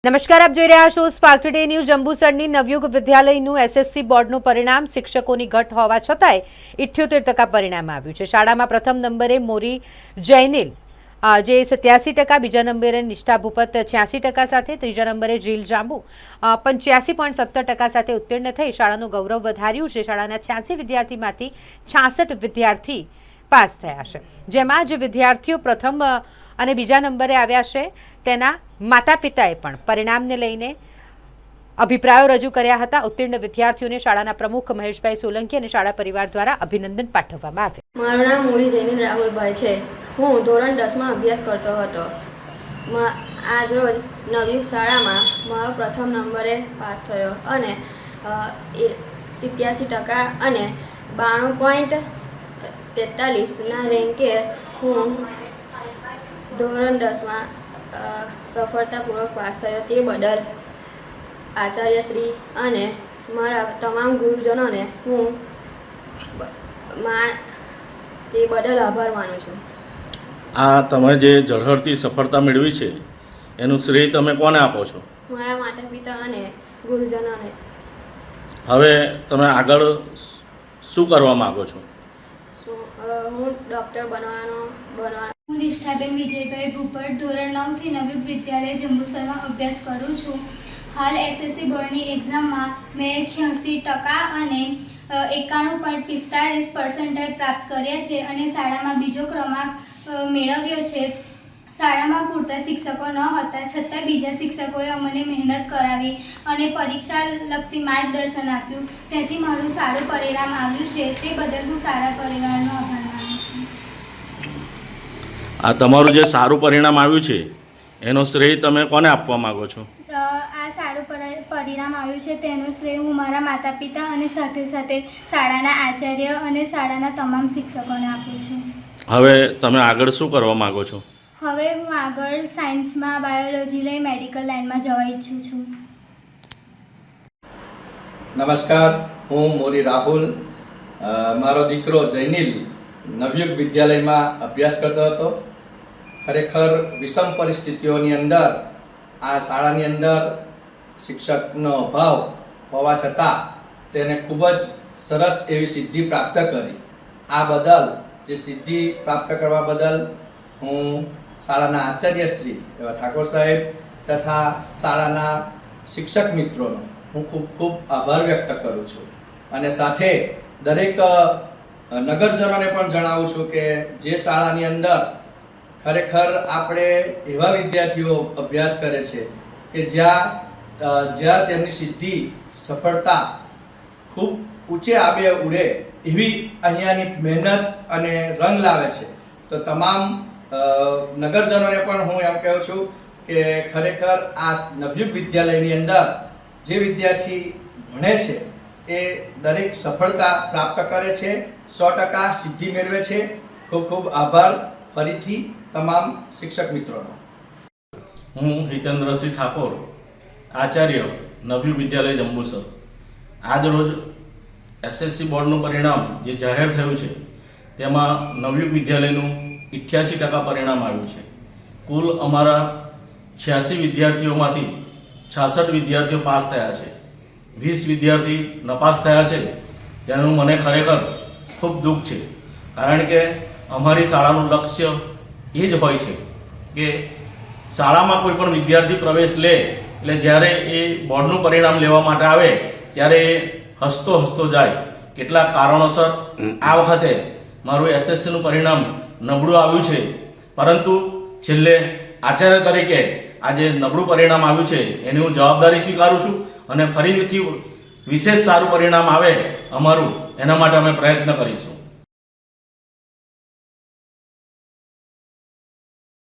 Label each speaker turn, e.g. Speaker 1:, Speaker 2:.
Speaker 1: નમસ્કાર, આપ જોઈ રહ્યા છો સ્પાર્ક ટુડે ન્યૂઝ। જંબુસરની નવયુગ વિદ્યાલયનું એસએસસી બોર્ડનું પરિણામ શિક્ષકોની ઘટ હોવા છતાંય 78% પરિણામ આવ્યું છે। શાળામાં પ્રથમ નંબરે મોરી જૈનિલ જે 87%, બીજા નંબરે નિષ્ઠા ભૂપત 86% સાથે, ત્રીજા નંબરે જીલ જાંબુ 85.70% સાથે ઉત્તીર્ણ થઈ શાળાનું ગૌરવ વધાર્યું છે। શાળાના 86 વિદ્યાર્થીમાંથી 66 વિદ્યાર્થી પાસ થયા છે, જેમાં જે વિદ્યાર્થીઓ પ્રથમ અને બીજા નંબરે આવ્યા છે તેના માતા પિતાએ પણ પરિણામને લઈને અભિપ્રાયો રજૂ કર્યા હતા। ઉત્તીર્ણ વિદ્યાર્થીઓને શાળાના પ્રમુખ મહેશભાઈ સોલંકી અને શાળા પરિવાર દ્વારા અભિનંદન પાઠવવામાં આવ્યા।
Speaker 2: મારું નામ મોરી જૈનિલ રાહુલભાઈ છે। હું ધોરણ 10માં અભ્યાસ કરતો હતો। આજરોજ નવયુગ શાળામાં મારો પ્રથમ નંબરે પાસ થયો અને 87% અને 92.43ના રેન્કે હું ધોરણ 10માં સફળતાપૂર્વક પાસ થયો। તે બદલ આચાર્યશ્રી અને મારા તમામ ગુરુજનોને હું તે બદલ આભાર માનું છું।
Speaker 3: આ તમે જે ઝળહળતી સફળતા મેળવી છે એનું શ્રેય તમે કોને આપો છો?
Speaker 2: મારા માતા પિતા અને ગુરુજનોને।
Speaker 3: હવે તમે આગળ શું કરવા માગો છો?
Speaker 2: હું ડૉક્ટર બનવાનો
Speaker 4: હું નિષ્ઠાબેન વિજયભાઈ ભૂપત ધોરણ 9થી નવયુગ વિદ્યાલય જંબુસરમાં અભ્યાસ કરું છું। હાલ એસએસસી બોર્ડની એક્ઝામમાં મેં 86% અને 91.45% પ્રાપ્ત કર્યા છે અને શાળામાં બીજો ક્રમાંક મેળવ્યો છે। શાળામાં પૂરતા શિક્ષકો ન હતા છતાં બીજા શિક્ષકોએ અમને મહેનત કરાવી અને પરીક્ષાલક્ષી માર્ગદર્શન આપ્યું, તેથી મારું સારું પરિણામ આવ્યું છે। તે બદલ હું શાળા પરિવારનો આભાર માનું છું।
Speaker 3: આ તમારું જે સારું પરિણામ આવ્યું છે એનો શ્રેય તમે કોને આપવા માગો છો?
Speaker 4: આ સારું પરિણામ આવ્યું છે તેનો શ્રેય હું મારા માતા પિતા અને સાથે સાથે શાળાના આચાર્ય અને શાળાના તમામ શિક્ષકોને આપું છું।
Speaker 3: હવે તમે આગળ શું કરવા માગો છો?
Speaker 4: હવે હું આગળ સાયન્સમાં બાયોલોજી લઈ મેડિકલ લાઇનમાં જવા ઈચ્છું છું।
Speaker 5: નમસ્કાર, હું મોરી રાહુલ। મારો દીકરો જૈનિલ નવયુગ વિદ્યાલયમાં અભ્યાસ કરતો હતો। ખરેખર વિષમ પરિસ્થિતિઓની અંદર આ શાળાની અંદર શિક્ષકનો અભાવ હોવા છતાં તેને ખૂબ જ સરસ એવી સિદ્ધિ પ્રાપ્ત કરી। આ બદલ જે સિદ્ધિ પ્રાપ્ત કરવા બદલ હું શાળાના આચાર્યશ્રી એવા ઠાકોર સાહેબ તથા શાળાના શિક્ષક મિત્રોનો હું ખૂબ ખૂબ આભાર વ્યક્ત કરું છું અને સાથે દરેક નગરજનોને પણ જણાવું છું કે જે શાળાની અંદર ખરેખર આપણે એવા વિદ્યાર્થીઓ અભ્યાસ કરે છે કે જ્યાં તેમની સિદ્ધિ સફળતા ખૂબ ઊંચે આબે ઉડે એવી અહીંયાની મહેનત અને રંગ લાવે છે। તો તમામ નગરજનોને પણ હું એમ કહું છું કે ખરેખર આ નવયુગ વિદ્યાલયની અંદર જે વિદ્યાર્થી ભણે છે એ દરેક સફળતા પ્રાપ્ત કરે છે, 100% સિદ્ધિ મેળવે છે। ખૂબ ખૂબ આભાર ફરીથી તમામ શિક્ષક મિત્રોનો।
Speaker 3: હું હિતેન્દ્રસિંહ ઠાકોર, આચાર્ય નવયુગ વિદ્યાલય જંબુસર। આજ રોજ એસએસસી બોર્ડનું પરિણામ જે જાહેર થયું છે તેમાં નવયુગ વિદ્યાલયનું 88% પરિણામ આવ્યું છે। કુલ અમારા 86 વિદ્યાર્થીઓમાંથી 66 વિદ્યાર્થીઓ પાસ થયા છે, 20 વિદ્યાર્થી નપાસ થયા છે। તેનું મને ખરેખર ખૂબ દુઃખ છે, કારણ કે અમારી શાળાનું લક્ષ્ય એ જ હોય છે કે શાળામાં કોઈ પણ વિદ્યાર્થી પ્રવેશ લે એટલે જ્યારે એ બોર્ડનું પરિણામ લેવા માટે આવે ત્યારે એ હસતો હસતો જાય। કેટલાક કારણોસર આ વખતે મારું એસએસસીનું પરિણામ નબળું આવ્યું છે, પરંતુ છેલ્લે આચાર્ય તરીકે આજે નબળું પરિણામ આવ્યું છે એની હું જવાબદારી સ્વીકારું છું અને ફરીથી વિશેષ સારું પરિણામ આવે અમારું એના માટે અમે પ્રયત્ન કરીશું।